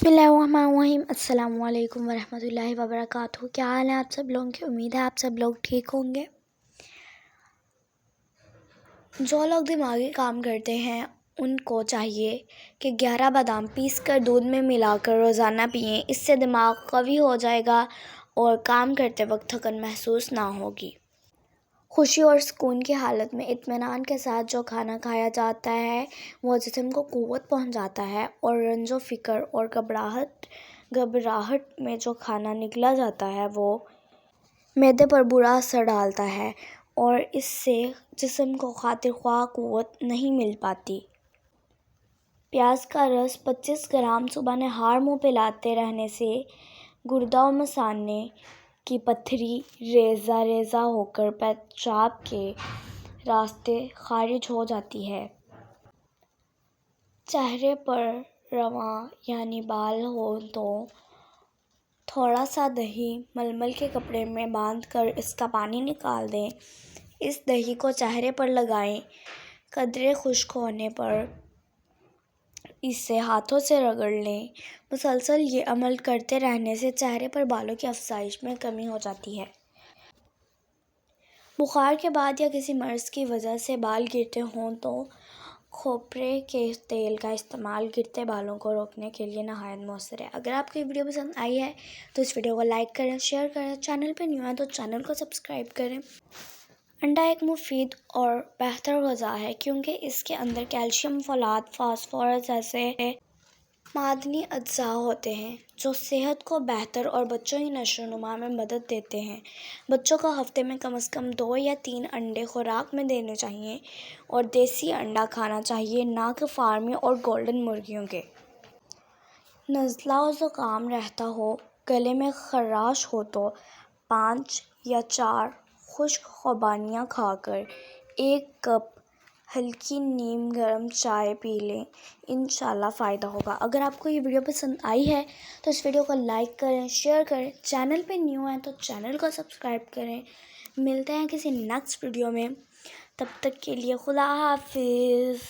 बिस्मिल्लाहिर्रहमानिर्रहीम। अस्सलामु अलैकुम वरहमतुल्लाहि वबरकातुहू। क्या हाल है आप सब लोगों की? उम्मीद है आप सब लोग ठीक होंगे। जो लोग दिमागी काम करते हैं उनको चाहिए कि 11 बादाम पीस कर दूध में मिलाकर रोज़ाना पिएं। इससे दिमाग कवी हो जाएगा और काम करते वक्त थकन महसूस ना होगी। खुशी और सुकून की हालत में इत्मीनान के साथ जो खाना खाया जाता है वो जिस्म को क़ुव्वत पहुंचाता है, और रंजो फ़िक्र और घबराहट में जो खाना निगला जाता है वो मैदे पर बुरा असर डालता है और इससे जिस्म को खातिर ख्वाह क़ुव्वत नहीं मिल पाती। प्याज का रस 25 ग्राम सुबह नहार मुँह पे लाते रहने से गुर्दा और मसाने की पथरी रेज़ा रेज़ा होकर पेशाब के रास्ते खारिज हो जाती है। चेहरे पर रवां यानी बाल हो तो थोड़ा सा दही मलमल के कपड़े में बांध कर इसका पानी निकाल दें। इस दही को चेहरे पर लगाएं। कदरे खुश्क होने पर इसे हाथों से रगड़ लें। मुसलसल ये अमल करते रहने से चेहरे पर बालों की अफज़ाइश में कमी हो जाती है। बुखार के बाद या किसी मर्ज़ की वजह से बाल गिरते हों तो खोपरे के तेल का इस्तेमाल गिरते बालों को रोकने के लिए नहायत मौसर है। अगर आपको ये वीडियो पसंद आई है तो इस वीडियो को लाइक करें, शेयर करें। चैनल पे न्यू है तो चैनल को सब्सक्राइब करें। अंडा एक मुफीद और बेहतर ग़िज़ा है क्योंकि इसके अंदर कैल्शियम, फ़ोलाद, फास्फोरस जैसे मादनी अज्जा होते हैं जो सेहत को बेहतर और बच्चों की नशोनुमा में मदद देते हैं। बच्चों को हफ्ते में कम से कम 2 या 3 अंडे खुराक में देने चाहिए और देसी अंडा खाना चाहिए, ना कि फार्मी और गोल्डन मुर्गियों के। नज़ला और ज़ुकाम रहता हो, गले में खराश हो तो 5 या 4 खुश्क खुबानियाँ खाकर 1 कप हल्की नीम गर्म चाय पी लें, इंशाल्लाह फ़ायदा होगा। अगर आपको ये वीडियो पसंद आई है तो इस वीडियो को लाइक करें, शेयर करें। चैनल पे न्यू है तो चैनल को सब्सक्राइब करें। मिलते हैं किसी नेक्स्ट वीडियो में, तब तक के लिए खुदा हाफिज़।